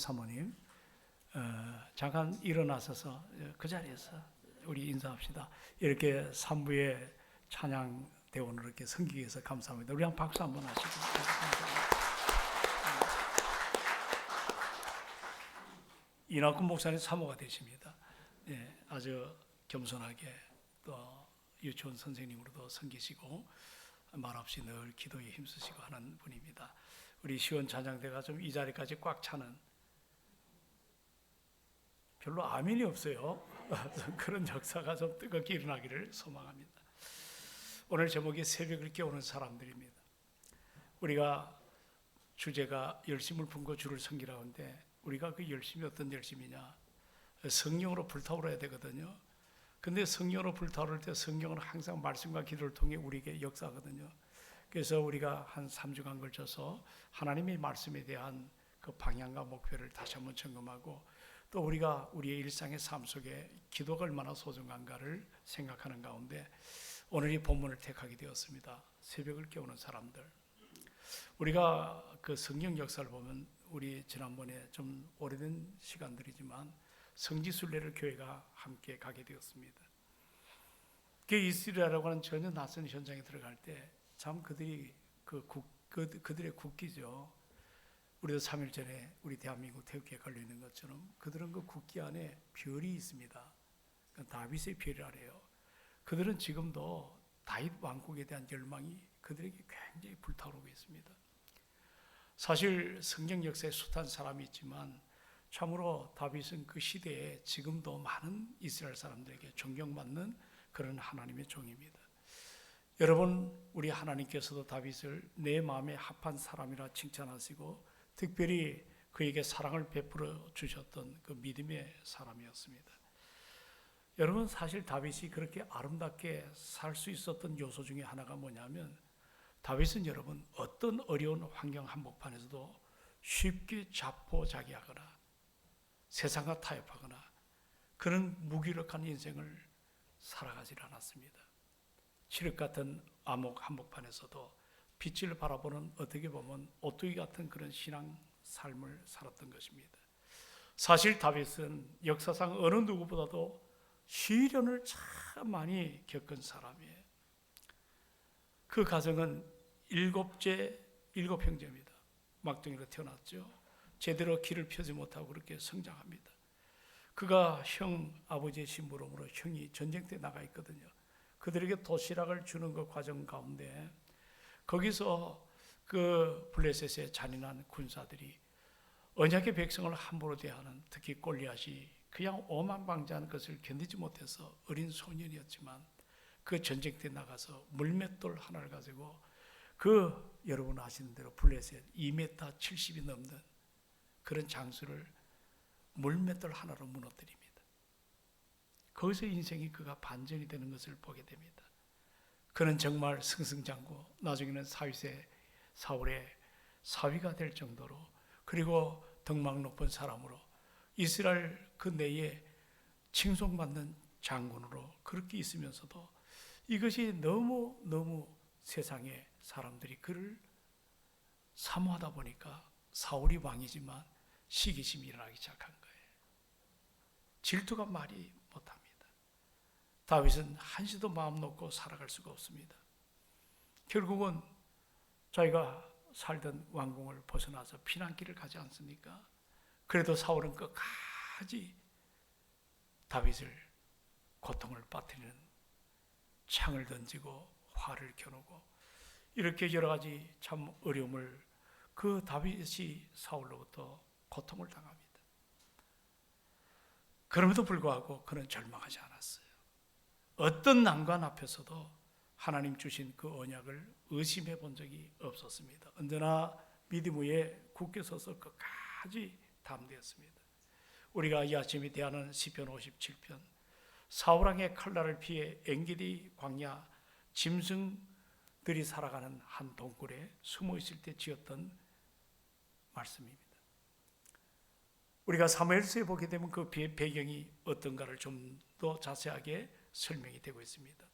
사모님 잠깐 일어나셔서 그 자리에서 우리 인사합시다. 이렇게 3부의 찬양 대원으로 이렇게 섬기기 위해서 감사합니다. 우리 한 박수 한번 하시고. 이낙근 목사님 사모가 되십니다. 예, 아주 겸손하게 또 유치원 선생님으로도 섬기시고 말없이 늘 기도에 힘쓰시고 하는 분입니다. 우리 시원 찬양대가 좀 이 자리까지 꽉 차는, 별로 아멘이 없어요. 그런 역사가 좀 뜨겁게 일어나기를 소망합니다. 오늘 제목이 새벽을 깨우는 사람들입니다. 우리가 주제가 열심을 품고 주를 섬기라고 하는데, 우리가 그 열심이 어떤 열심이냐? 성령으로 불타오르야 되거든요. 근데 성령으로 불타오를 때 성령은 항상 말씀과 기도를 통해 우리에게 역사하거든요. 그래서 우리가 한 3주간 걸쳐서 하나님의 말씀에 대한 그 방향과 목표를 다시 한번 점검하고, 또 우리가 우리의 일상의 삶 속에 기도가 얼마나 소중한가를 생각하는 가운데 오늘 이 본문을 택하게 되었습니다. 새벽을 깨우는 사람들. 우리가 그 성령 역사를 보면, 우리 지난번에 좀 오래된 시간들이지만 성지순례를 교회가 함께 가게 되었습니다. 그 이스라엘이라고 하는 전혀 낯선 현장에 들어갈 때 참 그들이 그들의 국기죠. 우리도 3일 전에 우리 대한민국 태극기에 걸려 있는 것처럼 그들은 그 국기 안에 별이 있습니다. 다윗의 별이라래요. 그들은 지금도 다윗 왕국에 대한 열망이 그들에게 굉장히 불타오르고 있습니다. 사실 성경 역사에 숱한 사람이 있지만 참으로 다윗은 그 시대에 지금도 많은 이스라엘 사람들에게 존경받는 그런 하나님의 종입니다. 여러분, 우리 하나님께서도 다윗을 내 마음에 합한 사람이라 칭찬하시고 특별히 그에게 사랑을 베풀어 주셨던 그 믿음의 사람이었습니다. 여러분, 사실 다윗이 그렇게 아름답게 살 수 있었던 요소 중에 하나가 뭐냐면, 다윗은 여러분 어떤 어려운 환경 한복판에서도 쉽게 자포자기하거나 세상과 타협하거나 그런 무기력한 인생을 살아가질 않았습니다. 칠흑 같은 암흑 한복판에서도 빛을 바라보는, 어떻게 보면 오뚜기 같은 그런 신앙 삶을 살았던 것입니다. 사실 다윗은 역사상 어느 누구보다도 시련을 참 많이 겪은 사람이에요. 그 가정은 7 형제입니다. 막둥이로 태어났죠. 제대로 길을 펴지 못하고 그렇게 성장합니다. 그가 아버지의 심부름으로 형이 전쟁 때 나가 있거든요. 그들에게 도시락을 주는 그 과정 가운데 거기서 그 블레셋의 잔인한 군사들이 언약의 백성을 함부로 대하는, 특히 골리앗이 그냥 오만방자한 것을 견디지 못해서 어린 소년이었지만 그 전쟁 때 나가서 물맷돌 하나를 가지고 여러분 아시는 대로 블레셋 2m 70이 넘는 그런 장수를 물맷돌 하나로 무너뜨립니다. 거기서 인생이 그가 반전이 되는 것을 보게 됩니다. 그는 정말 승승장구, 나중에는 사울의 사위가 될 정도로, 그리고 덕망 높은 사람으로 이스라엘 그 내에 칭송받는 장군으로 그렇게 있으면서도 이것이 너무 세상의 사람들이 그를 사모하다 보니까 사울이 왕이지만 시기심이 일어나기 시작한 거예요. 질투가 말이 못합니다. 다윗은 한시도 마음 놓고 살아갈 수가 없습니다. 결국은 자기가 살던 왕궁을 벗어나서 피난길을 가지 않습니까? 그래도 사울은 끝까지 다윗을 고통을 빠뜨리는 창을 던지고 화를 겨누고 이렇게 여러 가지 참 어려움을, 그 다윗이 사울로부터 고통을 당합니다. 그럼에도 불구하고 그는 절망하지 않았어요. 어떤 난관 앞에서도 하나님 주신 그 언약을 의심해 본 적이 없었습니다. 언제나 믿음 위에 굳게 서서 끝까지 담대했습니다. 우리가 이 아침에 대하는 시편 57편, 사울왕의 칼날을 피해 엔게디 광야 짐승들이 살아가는 한 동굴에 숨어 있을 때 지었던 말씀입니다. 우리가 사무엘서에 보게 되면 그 배경이 어떤가를 좀 더 자세하게 설명이 되고 있습니다.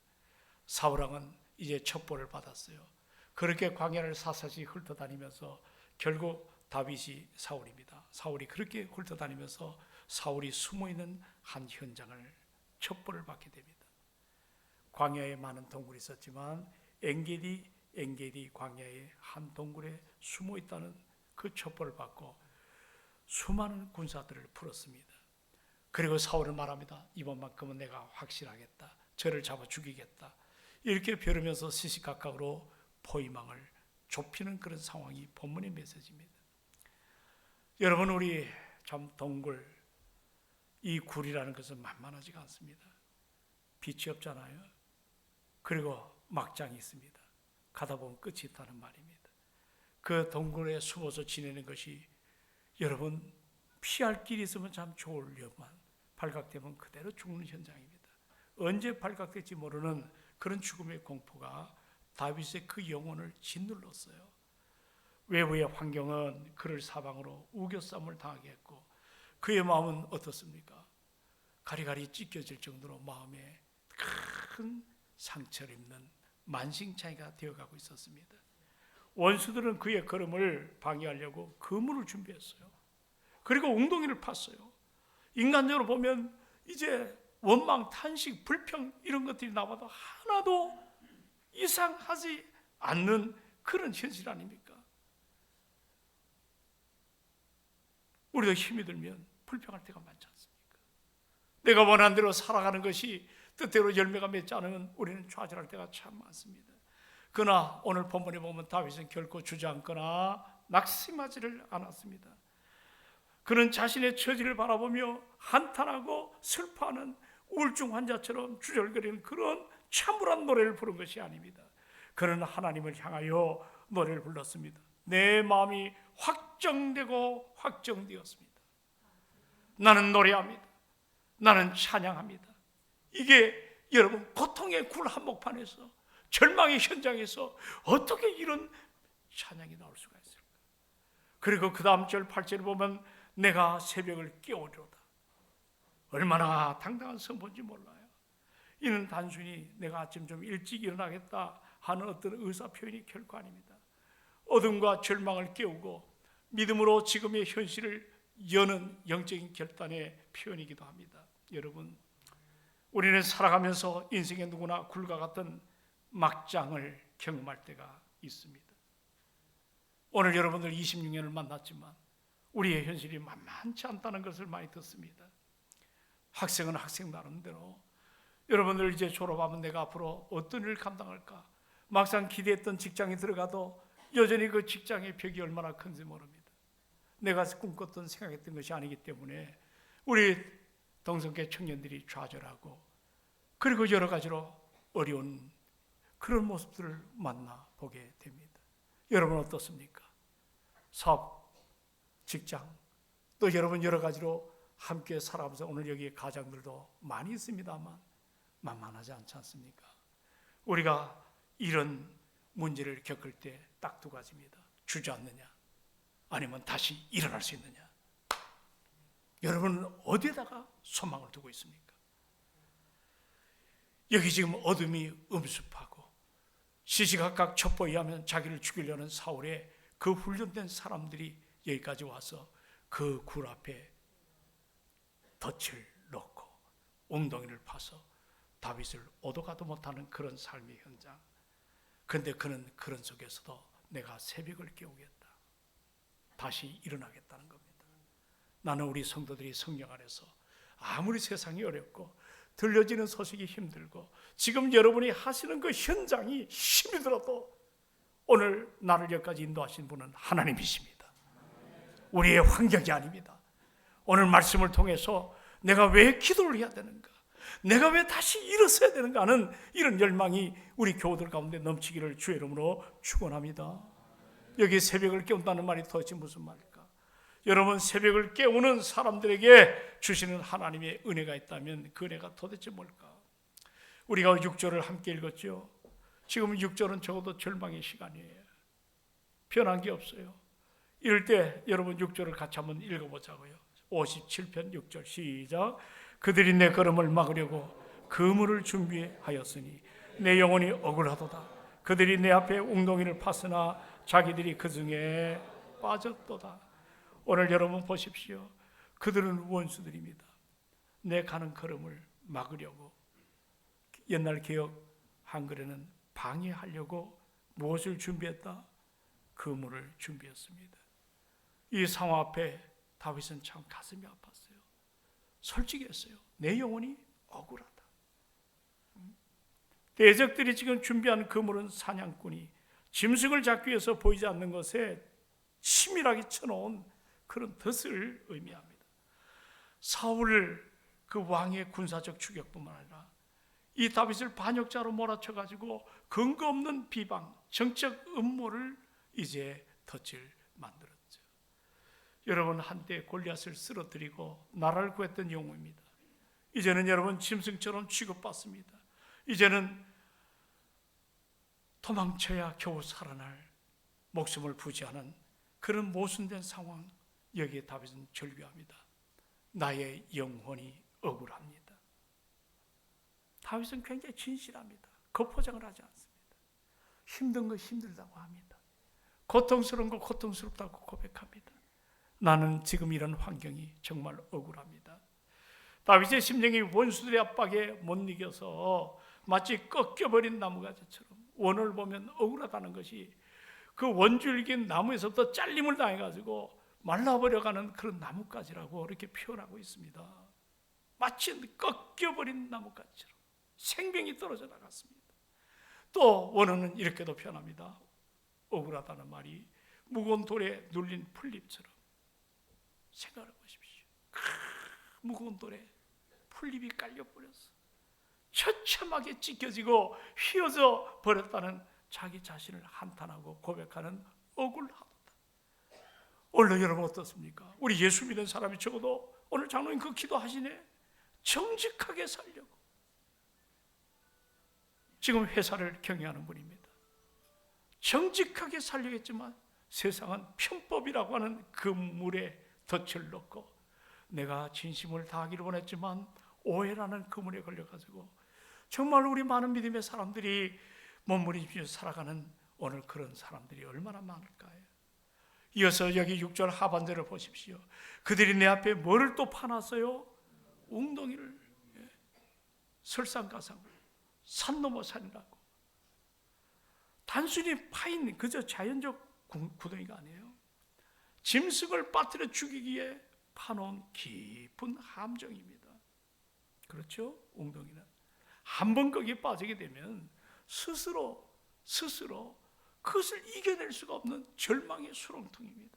사울왕은 이제 첩보를 받았어요. 그렇게 광야를 사사시 훑어다니면서 결국 다윗이 사울입니다. 사울이 그렇게 훑어다니면서 사울이 숨어있는 한 현장을 첩보를 받게 됩니다. 광야에 많은 동굴이 있었지만 엔게디 광야의 한 동굴에 숨어있다는 그 첩보를 받고 수많은 군사들을 풀었습니다. 그리고 사울은 말합니다. 이번만큼은 내가 확실하겠다. 저를 잡아 죽이겠다. 이렇게 벼르면서 시시각각으로 포위망을 좁히는 그런 상황이 본문의 메시지입니다. 여러분, 우리 참 동굴, 이 굴이라는 것은 만만하지가 않습니다. 빛이 없잖아요. 그리고 막장이 있습니다. 가다 보면 끝이 있다는 말입니다. 그 동굴에 숨어서 지내는 것이 여러분 피할 길이 있으면 참 좋으려만 발각되면 그대로 죽는 현장입니다. 언제 발각될지 모르는 그런 죽음의 공포가 다윗의 그 영혼을 짓눌렀어요. 외부의 환경은 그를 사방으로 우겨쌈을 당하게 했고 그의 마음은 어떻습니까? 가리가리 찢겨질 정도로 마음에 큰 상처를 입는 만신창이가 되어가고 있었습니다. 원수들은 그의 걸음을 방해하려고 그물을 준비했어요. 그리고 웅덩이를 팠어요. 인간적으로 보면 이제 원망, 탄식, 불평 이런 것들이 나와도 하나도 이상하지 않는 그런 현실 아닙니까? 우리도 힘이 들면 불평할 때가 많지 않습니까? 내가 원하는 대로 살아가는 것이 뜻대로 열매가 맺지 않으면 우리는 좌절할 때가 참 많습니다. 그러나 오늘 본문에 보면 다윗은 결코 주저앉거나 낙심하지를 않았습니다. 그는 자신의 처지를 바라보며 한탄하고 슬퍼하는 우울증 환자처럼 주절거리는 그런 참울한 노래를 부른 것이 아닙니다. 그는 하나님을 향하여 노래를 불렀습니다. 내 마음이 확정되고 확정되었습니다. 나는 노래합니다. 나는 찬양합니다. 이게 여러분 고통의 굴 한복판에서 절망의 현장에서 어떻게 이런 찬양이 나올 수가 있을까? 그리고 그 다음 절 8절을 보면 내가 새벽을 깨우리로다. 얼마나 당당한 선포인지 몰라요. 이는 단순히 내가 아침 좀 일찍 일어나겠다 하는 어떤 의사 표현이 결코 아닙니다. 어둠과 절망을 깨우고 믿음으로 지금의 현실을 여는 영적인 결단의 표현이기도 합니다. 여러분, 우리는 살아가면서 인생의 누구나 굴과 같은 막장을 경험할 때가 있습니다. 오늘 여러분들 26년을 만났지만 우리의 현실이 만만치 않다는 것을 많이 듣습니다. 학생은 학생 나름대로 여러분들 이제 졸업하면 내가 앞으로 어떤 일을 감당할까? 막상 기대했던 직장에 들어가도 여전히 그 직장의 벽이 얼마나 큰지 모릅니다. 내가 꿈꿨던 생각했던 것이 아니기 때문에 우리 동성계 청년들이 좌절하고 그리고 여러 가지로 어려운 그런 모습들을 만나보게 됩니다. 여러분 어떻습니까? 사업, 직장, 또 여러분 여러 가지로 함께 살아가면서 오늘 여기 가장들도 많이 있습니다만 만만하지 않지 않습니까? 우리가 이런 문제를 겪을 때 딱 두 가지입니다. 주저앉느냐 아니면 다시 일어날 수 있느냐. 여러분은 어디에다가 소망을 두고 있습니까? 여기 지금 어둠이 음습하고 시시각각 첩보에 의하면 자기를 죽이려는 사울의 그 훈련된 사람들이 여기까지 와서 그 굴 앞에 덫을 놓고 웅덩이를 파서 다윗을 오도가도 못하는 그런 삶의 현장. 그런데 그는 그런 속에서도 내가 새벽을 깨우겠다. 다시 일어나겠다는 겁니다. 나는 우리 성도들이 성령 안에서 아무리 세상이 어렵고 들려지는 소식이 힘들고 지금 여러분이 하시는 그 현장이 힘이 들어도 오늘 나를 여기까지 인도하신 분은 하나님이십니다. 우리의 환경이 아닙니다. 오늘 말씀을 통해서 내가 왜 기도를 해야 되는가? 내가 왜 다시 일어서야 되는가 하는 이런 열망이 우리 교우들 가운데 넘치기를 주의 이름으로 축원합니다. 여기 새벽을 깨운다는 말이 도대체 무슨 말일까? 여러분 새벽을 깨우는 사람들에게 주시는 하나님의 은혜가 있다면 그 은혜가 도대체 뭘까? 우리가 6절을 함께 읽었죠. 지금 6절은 적어도 절망의 시간이에요. 변한 게 없어요. 이럴 때 여러분 6절을 같이 한번 읽어보자고요. 57편 6절 시작. 그들이 내 걸음을 막으려고 그물을 준비하였으니 내 영혼이 억울하도다. 그들이 내 앞에 웅덩이를 팠으나 자기들이 그 중에 빠졌도다. 오늘 여러분 보십시오. 그들은 원수들입니다. 내 가는 걸음을 막으려고, 옛날 개역 한글에는 방해하려고 무엇을 준비했다? 그물을 준비했습니다. 이 상황 앞에 다윗은 참 가슴이 아팠어요. 솔직히 했어요. 내 영혼이 억울하다. 대적들이 지금 준비한 그물은 사냥꾼이 짐승을 잡기 위해서 보이지 않는 것에 치밀하게 쳐놓은 그런 덫을 의미합니다. 사울 그 왕의 군사적 추격뿐만 아니라 이 다윗을 반역자로 몰아쳐가지고 근거 없는 비방, 정적 음모를 이제 덫을 만들었죠. 여러분, 한때 골리앗을 쓰러뜨리고 나라를 구했던 영웅입니다. 이제는 여러분 짐승처럼 취급받습니다. 이제는 도망쳐야 겨우 살아날 목숨을 부지하는 그런 모순된 상황, 여기에 다윗은 절규합니다. 나의 영혼이 억울합니다. 다윗은 굉장히 진실합니다. 겉포장을 하지 않습니다. 힘든 거 힘들다고 합니다. 고통스러운 거 고통스럽다고 고백합니다. 나는 지금 이런 환경이 정말 억울합니다. 다윗의 심정이 원수들의 압박에 못 이겨서 마치 꺾여버린 나무가지처럼 원을 보면 억울하다는 것이 그 원줄긴 나무에서부터 잘림을 당해가지고 말라버려가는 그런 나뭇가지라고 이렇게 표현하고 있습니다. 마치 꺾여버린 나뭇가지처럼 생명이 떨어져 나갔습니다. 또 원어는 이렇게도 표현합니다. 억울하다는 말이 무거운 돌에 눌린 풀잎처럼. 생각해 보십시오. 무거운 돌에 풀잎이 깔려버렸어. 처참하게 찢겨지고 휘어져 버렸다는 자기 자신을 한탄하고 고백하는 억울함. 오늘 여러분 어떻습니까? 우리 예수 믿는 사람이 적어도 오늘 장로님 그 기도하시네. 정직하게 살려고. 지금 회사를 경영하는 분입니다. 정직하게 살려겠지만 세상은 편법이라고 하는 그 물에 덫을 넣고 내가 진심을 다하기를 원했지만 오해라는 그물에 걸려가지고 정말 우리 많은 믿음의 사람들이 몸부림치며 살아가는 오늘 그런 사람들이 얼마나 많을까요? 이어서 여기 6절 하반절을 보십시오. 그들이 내 앞에 뭐를 또 파놨어요? 웅덩이를, 설상가상을, 산 넘어 산이라고. 단순히 파인 그저 자연적 구덩이가 아니에요. 짐승을 빠뜨려 죽이기에 파놓은 깊은 함정입니다. 그렇죠? 웅덩이는 한 번 거기에 빠지게 되면 스스로 그것을 이겨낼 수가 없는 절망의 수렁통입니다.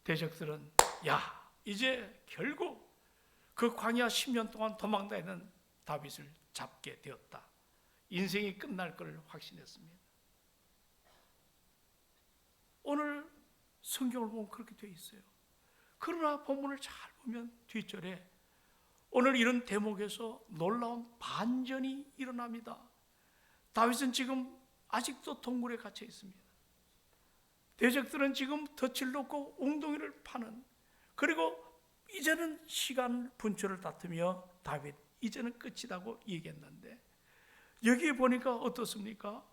대적들은 야, 이제 결국 그 광야 10년 동안 도망다니는 다윗을 잡게 되었다. 인생이 끝날 걸 확신했습니다. 오늘 성경을 보면 그렇게 되어 있어요. 그러나 본문을 잘 보면 뒷절에 오늘 이런 대목에서 놀라운 반전이 일어납니다. 다윗은 지금 아직도 동굴에 갇혀 있습니다. 대적들은 지금 덫을 놓고 웅덩이를 파는, 그리고 이제는 시간 분초를 다투며 다윗 이제는 끝이라고 얘기했는데 여기에 보니까 어떻습니까?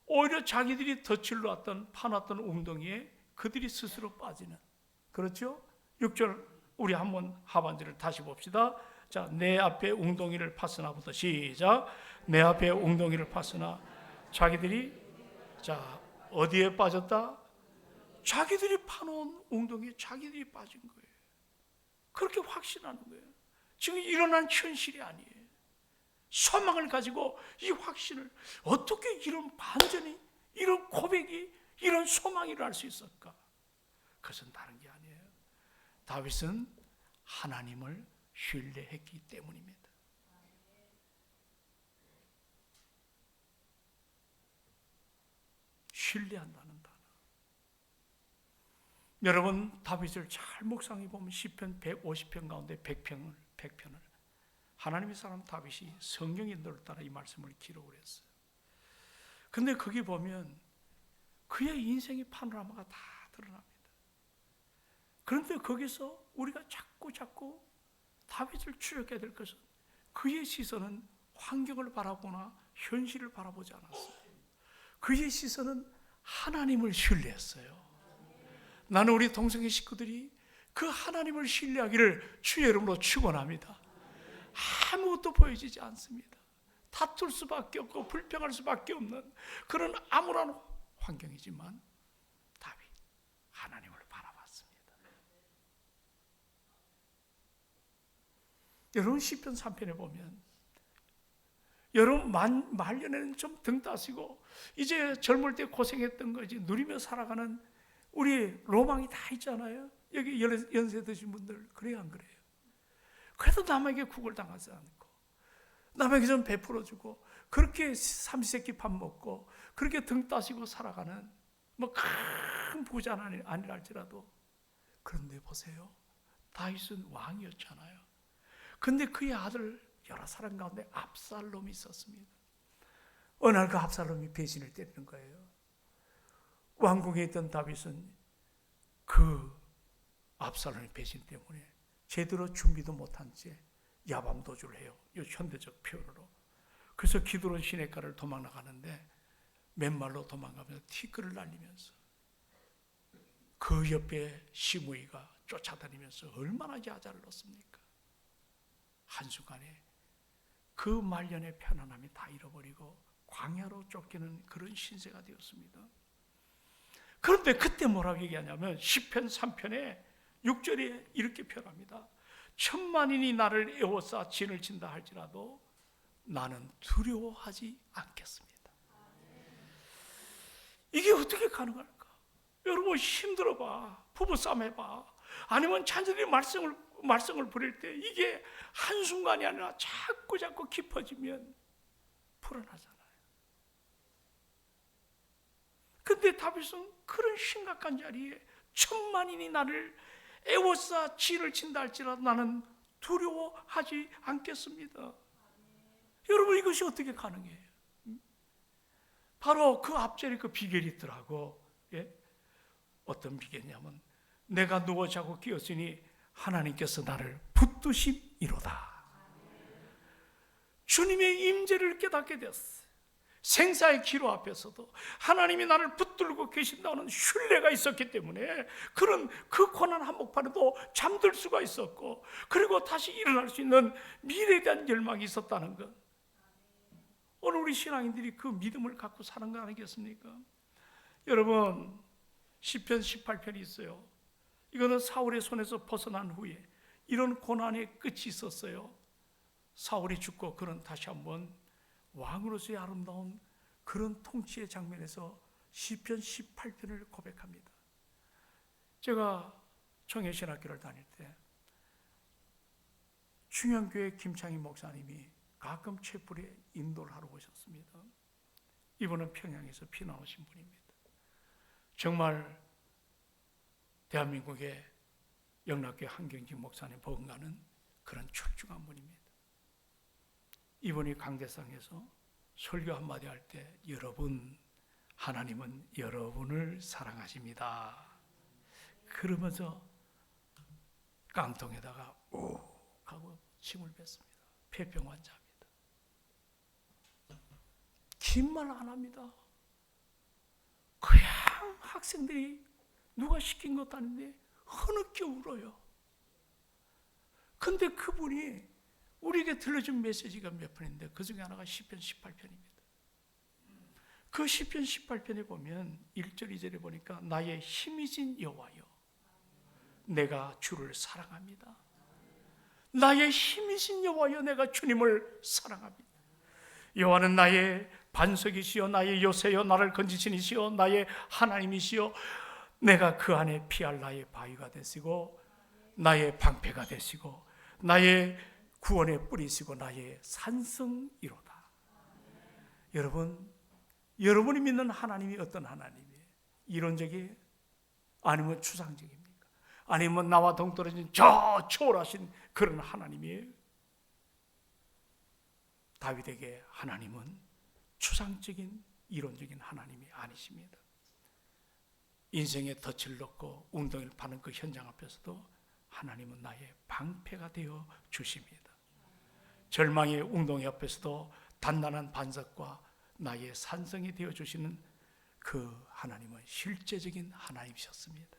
오히려 자기들이 덫을 놓았던 파놨던 웅덩이에 그들이 스스로 빠지는, 그렇죠? 6절 우리 한번 하반절을 다시 봅시다. 자, 내 앞에 웅덩이를 파스나부터 시작. 내 앞에 웅덩이를 파스나. 자기들이 자 어디에 빠졌다? 자기들이 파놓은 웅덩이에 자기들이 빠진 거예요. 그렇게 확신하는 거예요. 지금 일어난 현실이 아니에요. 소망을 가지고 이 확신을, 어떻게 이런 반전이, 이런 고백이, 이런 소망이 일어날 수 있을까? 그것은 다른 게 아니에요. 다윗은 하나님을 신뢰했기 때문입니다. 신뢰한다는 단어. 여러분, 다윗을 잘 묵상해 보면 시편 150편 가운데 100편을 하나님의 사람 다윗이 성경 인도를 따라 이 말씀을 기록을 했어요. 근데 거기 보면 그의 인생의 파노라마가 다 드러납니다. 그런데 거기서 우리가 자꾸 다윗을 추적해야 될 것은 그의 시선은 환경을 바라보나 현실을 바라보지 않았어요. 그의 시선은 하나님을 신뢰했어요. 나는 우리 동성애 식구들이 그 하나님을 신뢰하기를 주의 이름으로 축원합니다. 아무것도 보여지지 않습니다. 다툴 수밖에 없고 불평할 수밖에 없는 그런 암울한 환경이지만 다윗 하나님을 바라봤습니다. 여러분 시편 3편에 보면 여러분 말년에는 좀 등 따시고 이제 젊을 때 고생했던 거지 누리며 살아가는 우리 로망이 다 있잖아요. 여기 연세 드신 분들 그래요 안 그래요? 그래도 남에게 구걸당하지 않고 남에게 좀 베풀어주고 그렇게 삼시세끼 밥 먹고 그렇게 등 따시고 살아가는 뭐 큰 부자는 아니랄지라도 그런데 보세요. 다윗은 왕이었잖아요. 근데 그의 아들 여러 사람 가운데 압살롬이 있었습니다. 어느 날 그 압살롬이 배신을 때리는 거예요. 왕궁에 있던 다윗은 그 압살롬의 배신 때문에 제대로 준비도 못한 채 야밤도주를 해요. 이 현대적 표현으로. 그래서 기드론 시내가를 도망나가는데 맨발로 도망가면서 티끌을 날리면서 그 옆에 시므이가 쫓아다니면서 얼마나 야자를 넣습니까? 한순간에 그 말년의 편안함이 다 잃어버리고 광야로 쫓기는 그런 신세가 되었습니다. 그런데 그때 뭐라고 얘기하냐면 시편 3편에 6절에 이렇게 표현합니다. 천만인이 나를 에워싸 진을 친다 할지라도 나는 두려워하지 않겠습니다. 이게 어떻게 가능할까? 여러분 힘들어봐. 부부싸움 해봐. 아니면 자녀들이 말썽을 부릴 때 이게 한순간이 아니라 자꾸 깊어지면 불안하잖아요. 근데 다윗은 그런 심각한 자리에 천만인이 나를 에워싸 진을 친다 할지라도 나는 두려워하지 않겠습니다. 여러분 이것이 어떻게 가능해요? 바로 그 앞절에 그 비결이 있더라고. 예? 어떤 비결이냐면 내가 누워 자고 깨었으니 하나님께서 나를 붙드심이로다. 주님의 임재를 깨닫게 되었어요. 생사의 기로 앞에서도 하나님이 나를 붙들고 계신다는 신뢰가 있었기 때문에 그런 그 고난 한복판에도 잠들 수가 있었고 그리고 다시 일어날 수 있는 미래에 대한 열망이 있었다는 것. 오늘 우리 신앙인들이 그 믿음을 갖고 사는 거 아니겠습니까? 여러분 시편 18편이 있어요. 이거는 사울의 손에서 벗어난 후에 이런 고난의 끝이 있었어요. 사울이 죽고 그는 다시 한번 왕으로서의 아름다운 그런 통치의 장면에서 시편 18편을 고백합니다. 제가 청해신학교를 다닐 때 충영교회 김창희 목사님이 가끔 촛불에 인도를 하러 오셨습니다. 이분은 평양에서 피난 오신 분입니다. 정말 대한민국의 영락교회 한경직 목사님 버금가는 그런 출중한 분입니다. 이분이 강대상에서 설교 한마디 할 때 여러분, 하나님은 여러분을 사랑하십니다. 그러면서 깡통에다가 오 하고 침을 뱉습니다. 폐병 환자입니다. 긴 말 안 합니다. 그냥 학생들이 누가 시킨 것도 아닌데 흐느껴 울어요. 근데 그분이 우리에게 들려준 메시지가 몇 편인데 그 중에 하나가 시편 18편입니다. 그 시편 18편에 보면 1절 2절에 보니까 나의 힘이신 여호와여 내가 주를 사랑합니다. 나의 힘이신 여호와여 내가 주님을 사랑합니다. 여호와는 나의 반석이시여 나의 요새여 나를 건지신 이시여 나의 하나님이시여 내가 그 안에 피할 나의 바위가 되시고 나의 방패가 되시고 나의 구원의 뿌리시고 나의 산성이로다. 여러분, 여러분이 믿는 하나님이 어떤 하나님이에요? 이론적이에요? 아니면 추상적입니까? 아니면 나와 동떨어진 저 초월하신 그런 하나님이에요? 다윗에게 하나님은 추상적인 이론적인 하나님이 아니십니다. 인생에 덫을 넣고 웅덩이를 파는 그 현장 앞에서도 하나님은 나의 방패가 되어 주십니다. 절망의 웅덩이 앞에서도 단단한 반석과 나의 산성이 되어 주시는 그 하나님은 실제적인 하나님이셨습니다.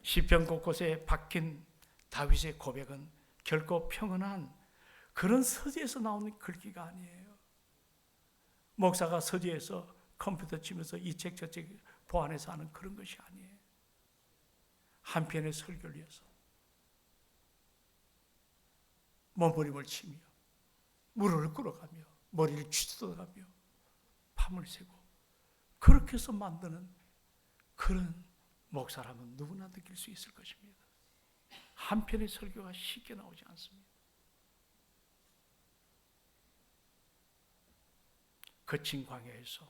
시편 곳곳에 박힌 다윗의 고백은 결코 평온한 그런 서재에서 나오는 글귀가 아니에요. 목사가 서재에서 컴퓨터 치면서 이 책 저 책 보완해서 하는 그런 것이 아니에요. 한 편의 설교를 위해서 몸부림을 치며 무릎을 꿇어가며 머리를 쥐뜯어가며 밤을 새고 그렇게 해서 만드는 그런 목사라면 누구나 느낄 수 있을 것입니다. 한 편의 설교가 쉽게 나오지 않습니다. 거친 광야에서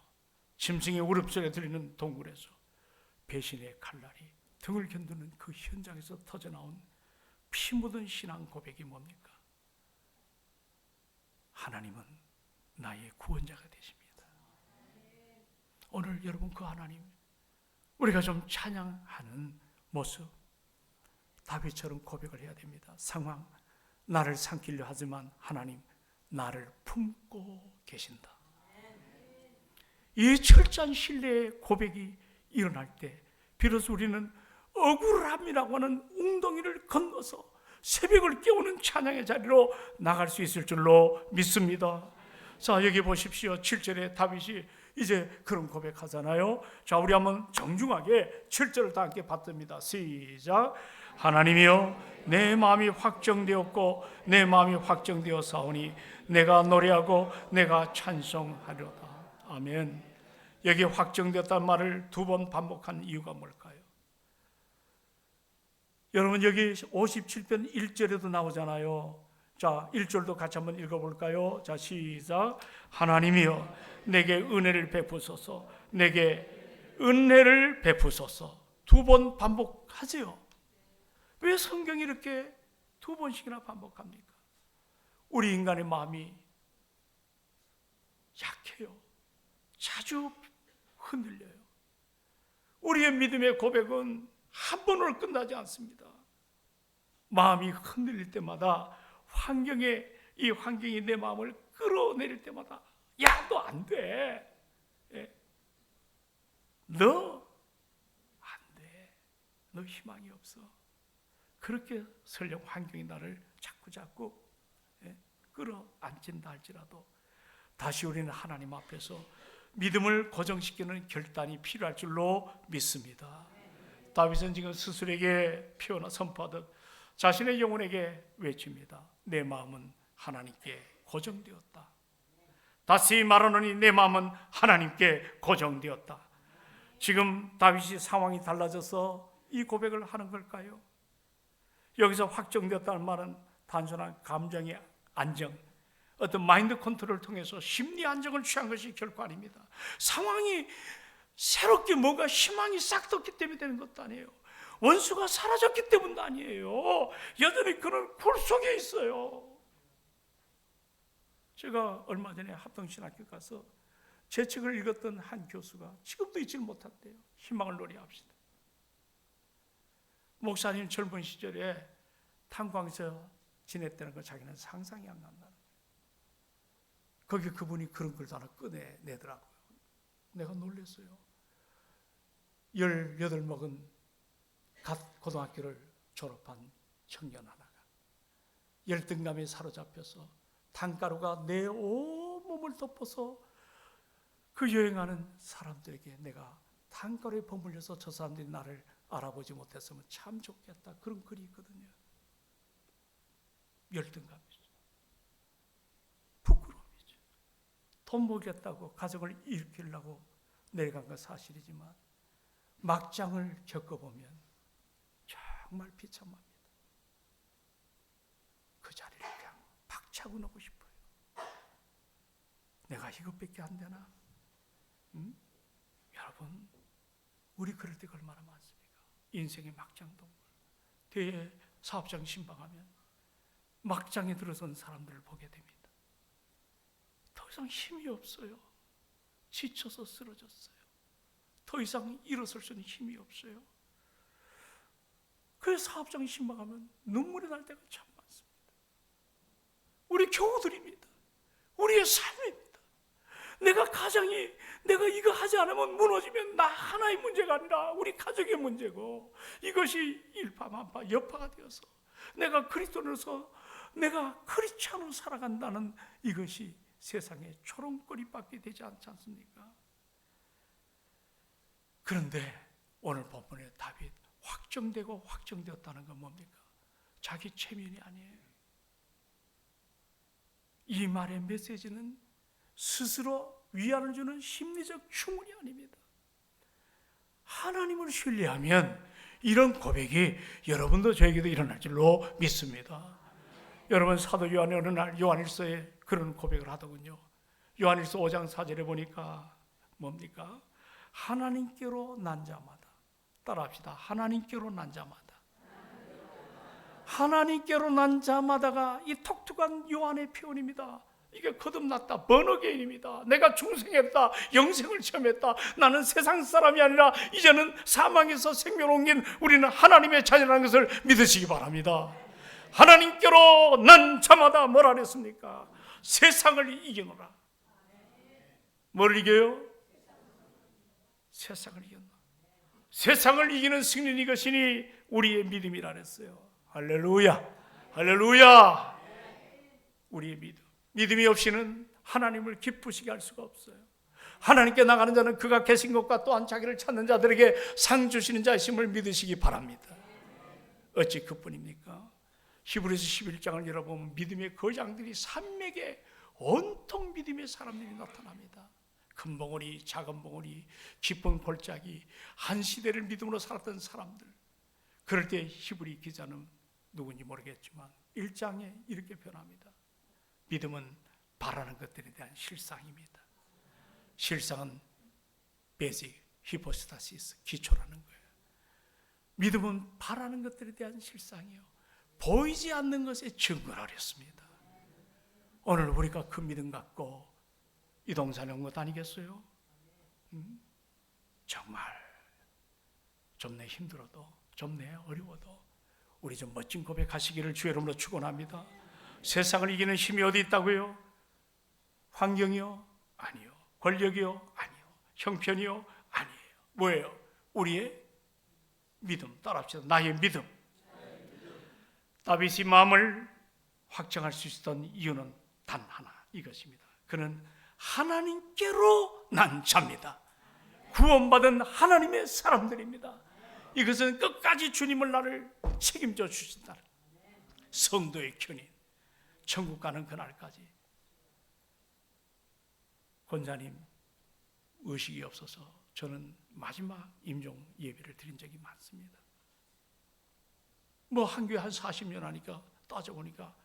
짐승의 울음소리가 들리는 동굴에서 배신의 칼날이 등을 견두는 그 현장에서 터져나온 피 묻은 신앙 고백이 뭡니까? 하나님은 나의 구원자가 되십니다. 오늘 여러분 그 하나님 우리가 좀 찬양하는 모습 다윗처럼 고백을 해야 됩니다. 상황 나를 삼키려 하지만 하나님 나를 품고 계신다. 이 철저한 신뢰의 고백이 일어날 때 비로소 우리는 억울함이라고 하는 웅덩이를 건너서 새벽을 깨우는 찬양의 자리로 나갈 수 있을 줄로 믿습니다. 자, 여기 보십시오. 7절에 다윗이 이제 그런 고백하잖아요. 자, 우리 한번 정중하게 7절을 다 함께 받듭니다. 시작. 하나님이여 내 마음이 확정되었고 내 마음이 확정되어 사오니 내가 노래하고 내가 찬송하리로다. 아멘. 여기 확정되었다는 말을 두 번 반복한 이유가 뭘까요? 여러분 여기 57편 1절에도 나오잖아요. 자, 1절도 같이 한번 읽어볼까요? 자, 시작. 하나님이여 내게 은혜를 베푸소서. 내게 은혜를 베푸소서. 두 번 반복하세요. 왜 성경이 이렇게 두 번씩이나 반복합니까? 우리 인간의 마음이 약해요. 자주 흔들려요. 우리의 믿음의 고백은 한 번으로 끝나지 않습니다. 마음이 흔들릴 때마다 이 환경이 내 마음을 끌어내릴 때마다 야, 너 안 돼. 너 안 돼. 너 희망이 없어. 그렇게 설령 환경이 나를 자꾸 끌어안친다 할지라도 다시 우리는 하나님 앞에서 믿음을 고정시키는 결단이 필요할 줄로 믿습니다. 다윗은 지금 스스로에게 표현하 선포하듯 자신의 영혼에게 외칩니다. 내 마음은 하나님께 고정되었다. 다시 말하노니 내 마음은 하나님께 고정되었다. 지금 다윗이 상황이 달라져서 이 고백을 하는 걸까요? 여기서 확정되었다는 말은 단순한 감정의 안정, 어떤 마인드 컨트롤을 통해서 심리 안정을 취한 것이 결코 아닙니다. 상황이 새롭게 뭔가 희망이 싹 떴기 때문에 되는 것도 아니에요. 원수가 사라졌기 때문도 아니에요. 여전히 그런 굴 속에 있어요. 제가 얼마 전에 합동신학교 가서 제 책을 읽었던 한 교수가 지금도 잊지 못한대요. 희망을 노래합시다. 목사님 젊은 시절에 탄광에서 지냈다는 걸 자기는 상상이 안 난다는 거예요. 거기 그분이 그런 걸 하나 꺼내더라고요. 내가 놀랐어요. 18 먹은 갓 고등학교를 졸업한 청년 하나가 열등감에 사로잡혀서 단가루가 내 온몸을 덮어서 그 여행하는 사람들에게 내가 단가루에 버물려서 저 사람들이 나를 알아보지 못했으면 참 좋겠다. 그런 글이 있거든요. 열등감이죠. 부끄러움이죠. 돈 모으겠다고 가정을 일으키려고 내려간 건 사실이지만 막장을 겪어보면 정말 비참합니다. 그 자리를 그냥 박차고 놓고 싶어요. 내가 이것밖에 안 되나? 여러분, 우리 그럴 때가 얼마나 많습니까? 인생의 막장 동굴. 뒤에 사업장 신방하면 막장에 들어선 사람들을 보게 됩니다. 더 이상 힘이 없어요. 지쳐서 쓰러졌어요. 더 이상 일어설 수 있는 힘이 없어요. 그래서 사업장 신방하면 눈물이 날 때가 참 많습니다. 우리 교우들입니다. 우리의 삶입니다. 내가 가정이 내가 이거 하지 않으면 무너지면 나 하나의 문제가 아니라 우리 가족의 문제고, 이것이 일파만파 여파가 되어서 내가 그리스도로서 내가 크리스찬으로 살아간다는 이것이 세상에 초롱거리밖에 되지 않지 않습니까? 그런데 오늘 본문에 다윗 확정되고 확정되었다는 건 뭡니까? 자기 체면이 아니에요. 이 말의 메시지는 스스로 위안을 주는 심리적 충원이 아닙니다. 하나님을 신뢰하면 이런 고백이 여러분도 저에게도 일어날 줄로 믿습니다. 여러분, 사도 요한이 어느 날 요한일서에 그런 고백을 하더군요. 요한일서 5장 4절에 보니까 뭡니까? 하나님께로 난 자마다, 따라합시다. 하나님께로 난 자마다. 하나님께로 난 자마다가 이 독특한 요한의 표현입니다. 이게 거듭났다, 번어게인입니다. 내가 중생했다, 영생을 체험했다. 나는 세상 사람이 아니라 이제는 사망에서 생명을 옮긴 우리는 하나님의 자녀라는 것을 믿으시기 바랍니다. 하나님께로 난 자마다 뭐라 그랬습니까? 세상을 이기노라. 뭘 이겨요? 세상을 이겼나? 세상을 이기는 승리는 이것이니 우리의 믿음이라 그랬어요. 할렐루야, 할렐루야. 우리의 믿음이 없이는 하나님을 기쁘시게 할 수가 없어요. 하나님께 나가는 자는 그가 계신 것과 또한 자기를 찾는 자들에게 상 주시는 자이심을 믿으시기 바랍니다. 어찌 그뿐입니까? 히브리서 11장을 열어보면 믿음의 거장들이 산맥에 온통 믿음의 사람들이 나타납니다. 큰 봉우리, 작은 봉우리, 깊은 골짜기, 한 시대를 믿음으로 살았던 사람들. 그럴 때 히브리 기자는 누군지 모르겠지만 1장에 이렇게 표현합니다. 믿음은 바라는 것들에 대한 실상입니다. 실상은 베이직, 히포스타시스, 기초라는 거예요. 믿음은 바라는 것들에 대한 실상이요, 보이지 않는 것에 증거를 하렸습니다. 오늘 우리가 그 믿음 갖고 이 동산에 온 것 아니겠어요? 정말 좀 내 힘들어도, 좀 내 어려워도 우리 좀 멋진 고백하시기를 주의 이름으로 축원합니다. 세상을 이기는 힘이 어디 있다고요? 환경이요? 아니요. 권력이요? 아니요. 형편이요? 아니에요. 뭐예요? 우리의 믿음. 따라합시다. 나의 믿음. 다윗이 마음을 확정할 수 있었던 이유는 단 하나, 이것입니다. 그는 하나님께로 난 자입니다. 구원받은 하나님의 사람들입니다. 이것은 끝까지 주님을 나를 책임져 주신다는 성도의 견인, 천국 가는 그날까지. 권사님 의식이 없어서 저는 마지막 임종 예배를 드린 적이 많습니다. 뭐 한 교회 한 40년 하니까 따져보니까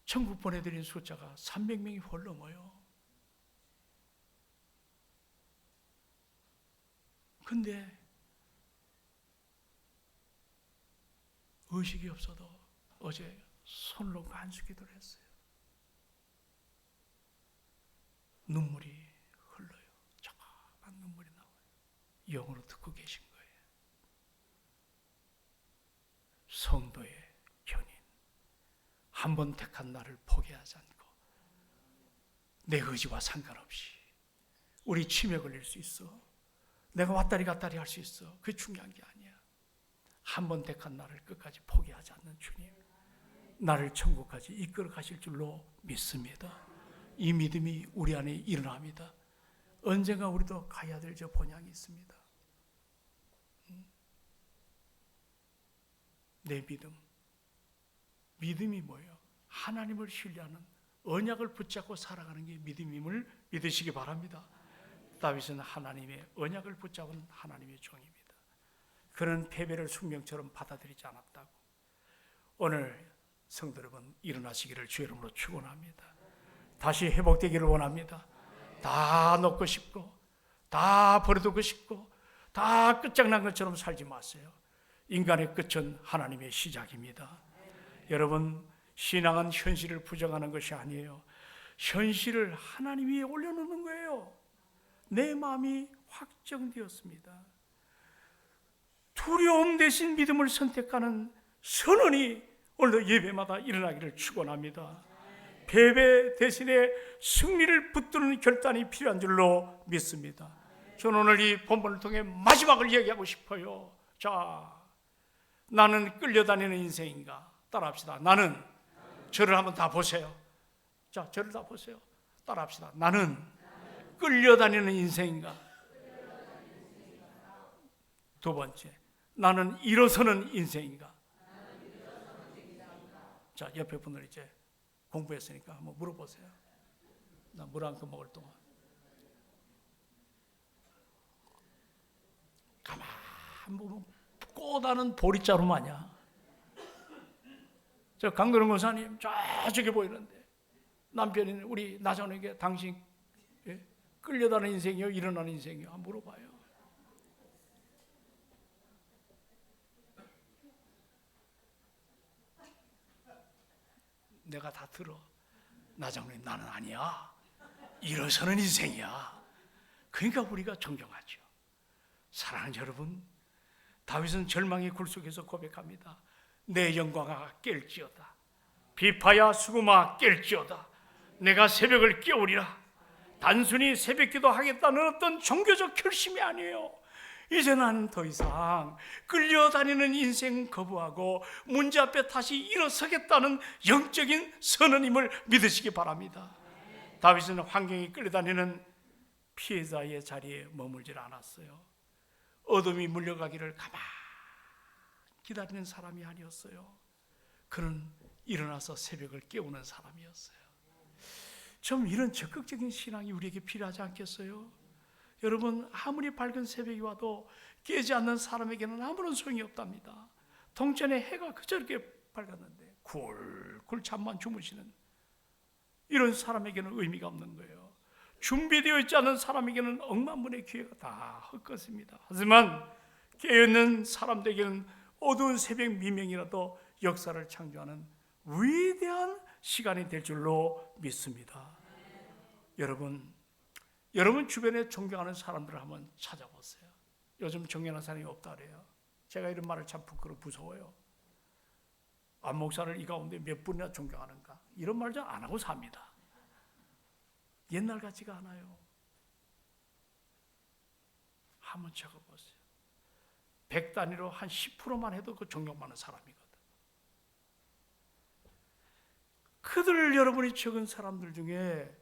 천국 보내드린 숫자가 300명이 훨 넘어요. 근데 의식이 없어도 어제 손으로 간수기도를 했어요. 눈물이 흘러요. 조그만 눈물이 나와요. 영으로 듣고 계신 거예요. 성도의 견인, 한 번 택한 나를 포기하지 않고 내 의지와 상관없이 우리 치매 걸릴 수 있어, 내가 왔다리 갔다리 할 수 있어, 그게 중요한 게 아니야. 한 번 택한 나를 끝까지 포기하지 않는 주님, 나를 천국까지 이끌어 가실 줄로 믿습니다. 이 믿음이 우리 안에 일어납니다. 언젠가 우리도 가야 될 저 본향이 있습니다. 내 믿음이 뭐예요? 하나님을 신뢰하는, 언약을 붙잡고 살아가는 게 믿음임을 믿으시기 바랍니다. 다윗은 하나님의 언약을 붙잡은 하나님의 종입니다. 그는 패배를 숙명처럼 받아들이지 않았다고. 오늘 성도 여러분, 일어나시기를 주의 이름으로 축원합니다. 다시 회복되기를 원합니다. 다 놓고 싶고, 다 버려두고 싶고, 다 끝장난 것처럼 살지 마세요. 인간의 끝은 하나님의 시작입니다. 여러분, 신앙은 현실을 부정하는 것이 아니에요. 현실을 하나님 위에 올려놓는 거예요. 내 마음이 확정되었습니다. 두려움 대신 믿음을 선택하는 선언이 오늘도 예배마다 일어나기를 축원합니다. 패배 대신에 승리를 붙드는 결단이 필요한 줄로 믿습니다. 저는 오늘 이 본문을 통해 마지막을 얘기하고 싶어요. 자, 나는 끌려다니는 인생인가? 따라합시다. 나는, 저를 한번 다 보세요. 자, 저를 다 보세요. 따라합시다. 나는 끌려다니는 인생인가? 두 번째, 나는 일어서는 인생인가? 자, 옆에 분들 이제 공부했으니까 한번 물어보세요. 나 물 한 컵 먹을 동안. 가만 보면 꼬다는 보리자루 마냥. 저 강도령 권사님 저쪽에 보이는데 남편이 우리 나전에게 당신 끌려다니는 인생이요? 일어나는 인생이요? 한번 물어봐요. 내가 다 들어. 나장님 나는 아니야. 일어서는 인생이야. 그러니까 우리가 존경하죠. 사랑하는 여러분, 다윗은 절망의 굴 속에서 고백합니다. 내 영광아 깰지어다. 비파야 수구마 깰지어다. 내가 새벽을 깨우리라. 단순히 새벽기도 하겠다는 어떤 종교적 결심이 아니에요. 이제 나는 더 이상 끌려다니는 인생 거부하고 문제 앞에 다시 일어서겠다는 영적인 선언임을 믿으시기 바랍니다. 다윗은 환경에 끌려다니는 피해자의 자리에 머물질 않았어요. 어둠이 물려가기를 가만히 기다리는 사람이 아니었어요. 그는 일어나서 새벽을 깨우는 사람이었어요. 좀 이런 적극적인 신앙이 우리에게 필요하지 않겠어요? 여러분, 아무리 밝은 새벽이 와도 깨지 않는 사람에게는 아무런 소용이 없답니다. 동천에 해가 그저렇게 밝았는데 굴굴 잠만 주무시는 이런 사람에게는 의미가 없는 거예요. 준비되어 있지 않은 사람에게는 억만문의 기회가 다 헛것입니다. 하지만 깨어있는 사람들에게는 어두운 새벽 미명이라도 역사를 창조하는 위대한 시간이 될 줄로 믿습니다. 여러분 주변에 존경하는 사람들을 한번 찾아보세요. 요즘 존경하는 사람이 없다 그래요. 제가 이런 말을 참 부끄러워 무서워요. 안 목사를 이 가운데 몇 분이나 존경하는가? 이런 말 좀 안 하고 삽니다. 옛날 같지가 않아요. 한번 적어보세요. 100 단위로 한 10%만 해도 그 존경받는 사람이거든. 그들 여러분이 적은 사람들 중에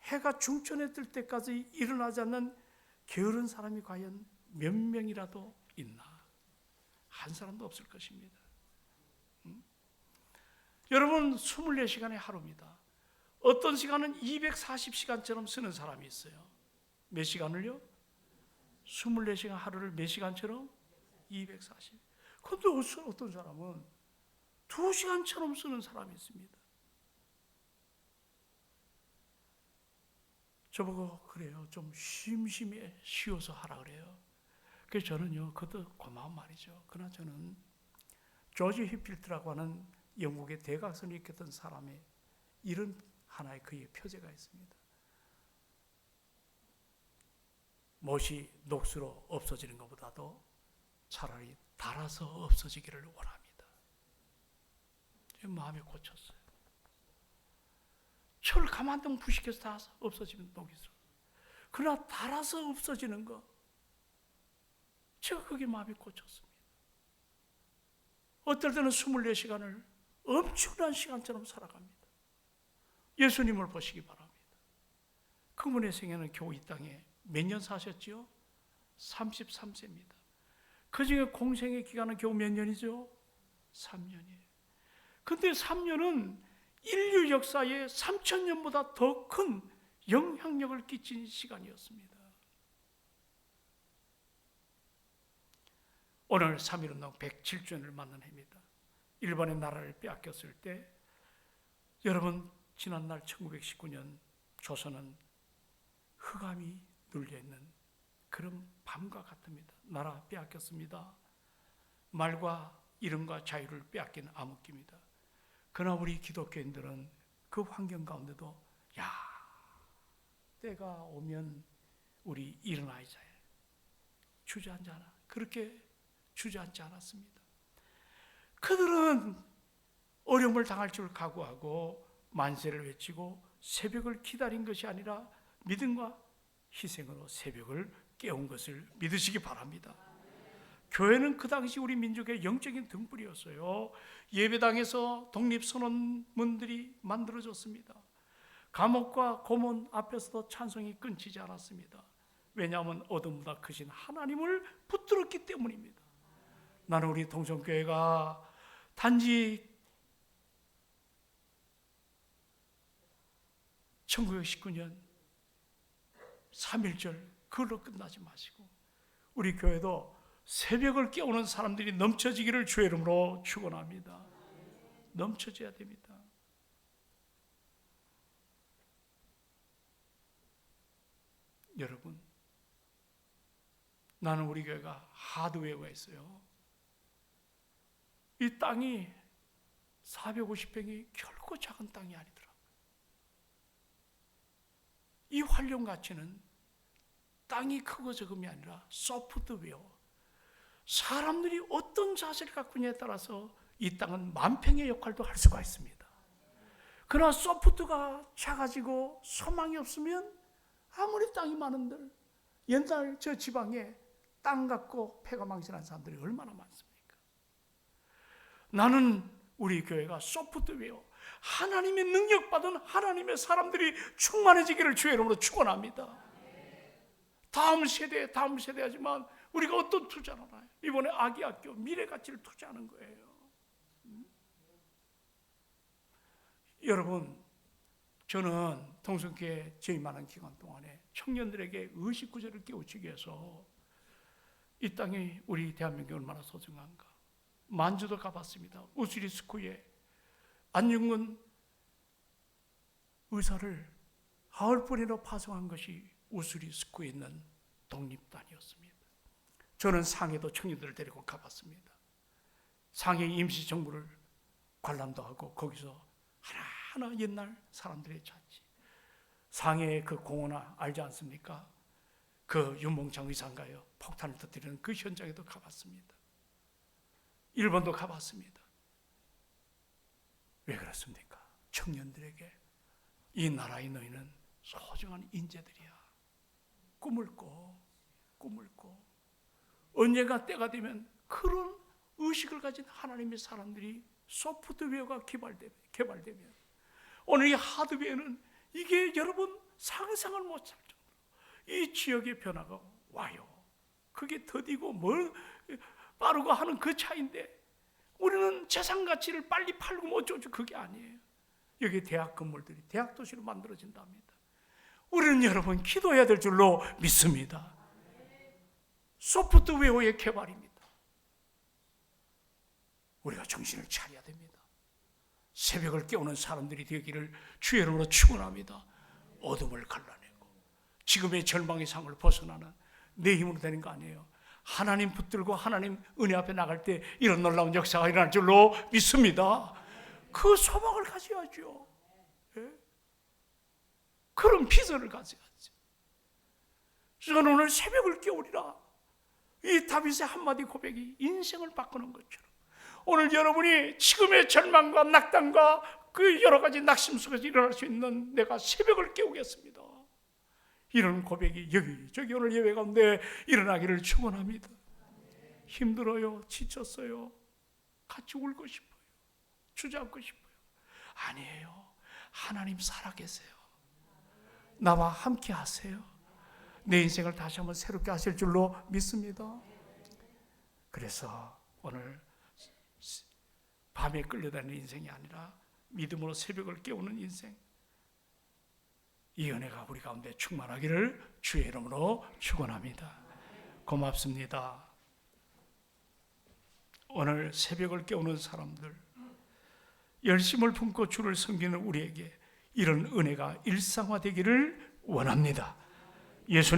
해가 중천에 뜰 때까지 일어나지 않는 게으른 사람이 과연 몇 명이라도 있나? 한 사람도 없을 것입니다. 여러분 24시간의 하루입니다. 어떤 시간은 240시간처럼 쓰는 사람이 있어요. 몇 시간을요? 24시간 하루를 몇 시간처럼? 240. 그런데 어떤 사람은 2시간처럼 쓰는 사람이 있습니다. 저보고 그래요. 좀 심심해 쉬어서 하라 그래요. 그래서 저는요, 그것도 고마운 말이죠. 그러나 저는 조지 휘필트라고 하는 영국의 대각선을 일으켰던 사람의 이런 하나의 그의 표제가 있습니다. 못이 녹수로 없어지는 것보다도 차라리 닳아서 없어지기를 원합니다. 제 마음에 꽂혔어요. 철 가만동 부식해서 다 없어지면 녹이 있어. 그러나 닳아서 없어지는 거, 제가 그게 마음에 꽂혔습니다. 어떨 때는 24시간을 엄청난 시간처럼 살아갑니다. 예수님을 보시기 바랍니다. 그분의 생애는 겨우 이 땅에 몇 년 사셨지요? 33세입니다. 그 중에 공생의 기간은 겨우 몇 년이죠? 3년이에요. 근데 3년은 인류 역사에 3000년보다 더 큰 영향력을 끼친 시간이었습니다. 오늘 3.1운동 107주년을 맞는 해입니다. 일본의 나라를 빼앗겼을 때 여러분 지난날 1919년 조선은 흑암이 눌려있는 그런 밤과 같습니다. 나라 빼앗겼습니다. 말과 이름과 자유를 빼앗긴 암흑기입니다. 그러나 우리 기독교인들은 그 환경 가운데도 때가 오면 우리 일어나자 주저앉아라. 그렇게 주저앉지 않았습니다. 그들은 어려움을 당할 줄 각오하고 만세를 외치고 새벽을 기다린 것이 아니라 믿음과 희생으로 새벽을 깨운 것을 믿으시기 바랍니다. 교회는 그 당시 우리 민족의 영적인 등불이었어요. 예배당에서 독립선언문들이 만들어졌습니다. 감옥과 고문 앞에서도 찬송이 끊기지 않았습니다. 왜냐하면 어둠보다 크신 하나님을 붙들었기 때문입니다. 나는 우리 동성교회가 단지 1919년 3.1절 그걸로 끝나지 마시고 우리 교회도 새벽을 깨우는 사람들이 넘쳐지기를 주의 이름으로 축원합니다. 넘쳐져야 됩니다. 여러분, 나는 우리 교회가 하드웨어가 있어요. 이 땅이 450평이 결코 작은 땅이 아니더라고요. 이 활용 가치는 땅이 크고 적음이 아니라 소프트웨어, 사람들이 어떤 자세를 갖고 있냐에 따라서 이 땅은 만평의 역할도 할 수가 있습니다. 그러나 소프트가 작아지고 소망이 없으면 아무리 땅이 많은들, 옛날 저 지방에 땅 갖고 폐가 망신한 사람들이 얼마나 많습니까? 나는 우리 교회가 소프트웨어, 하나님의 능력받은 하나님의 사람들이 충만해지기를 주의 이름으로 축원합니다. 다음 세대 하지만 우리가 어떤 투자를 하나요? 이번에 아기 학교 미래 가치를 투자하는 거예요. 여러분, 저는 동성교회 재임하는 기간 동안에 청년들에게 의식구조를 깨우치기 위해서 이 땅이 우리 대한민국이 얼마나 소중한가, 만주도 가봤습니다. 우스리스쿠에 안중근 의사를 하얼빈으로 파송한 것이 우스리스쿠에 있는 독립단이었습니다. 저는 상해도 청년들을 데리고 가봤습니다. 상해 임시정부를 관람도 하고 거기서 하나하나 옛날 사람들의 잔치, 상해의 그 공원아 알지 않습니까? 그 윤봉창 의사인가요? 폭탄을 터뜨리는 그 현장에도 가봤습니다. 일본도 가봤습니다. 왜 그렇습니까? 청년들에게 이 나라의 너희는 소중한 인재들이야. 꿈을 꿔. 언젠가 때가 되면 그런 의식을 가진 하나님의 사람들이 소프트웨어가 개발되면 오늘 이 하드웨어는 이게 여러분 상상을 못할 정도로 이 지역의 변화가 와요. 그게 더디고 뭘 빠르고 하는 그 차이인데 우리는 재산 가치를 빨리 팔고 뭐 어쩌고 그게 아니에요. 여기 대학 건물들이 대학 도시로 만들어진답니다. 우리는 여러분 기도해야 될 줄로 믿습니다. 소프트웨어의 개발입니다. 우리가 정신을 차려야 됩니다. 새벽을 깨우는 사람들이 되기를 주의 이름으로 축원합니다. 어둠을 갈라내고 지금의 절망의 상을 벗어나는 내 힘으로 되는 거 아니에요. 하나님 붙들고 하나님 은혜 앞에 나갈 때 이런 놀라운 역사가 일어날 줄로 믿습니다. 그 소망을 가져야죠. 예? 그런 비전을 가져야죠. 저는 오늘 새벽을 깨우리라, 이 다윗의 한마디 고백이 인생을 바꾸는 것처럼 오늘 여러분이 지금의 절망과 낙담과 그 여러 가지 낙심 속에서 일어날 수 있는 내가 새벽을 깨우겠습니다, 이런 고백이 여기저기 오늘 예배 가운데 일어나기를 축원합니다. 힘들어요, 지쳤어요, 같이 울고 싶어요, 주저앉고 싶어요. 아니에요. 하나님 살아계세요. 나와 함께 하세요. 내 인생을 다시 한번 새롭게 하실 줄로 믿습니다. 그래서 오늘 밤에 끌려다니는 인생이 아니라 믿음으로 새벽을 깨우는 인생, 이 은혜가 우리 가운데 충만하기를 주의 이름으로 축원합니다. 고맙습니다. 오늘 새벽을 깨우는 사람들, 열심을 품고 주를 섬기는 우리에게 이런 은혜가 일상화되기를 원합니다. 예수님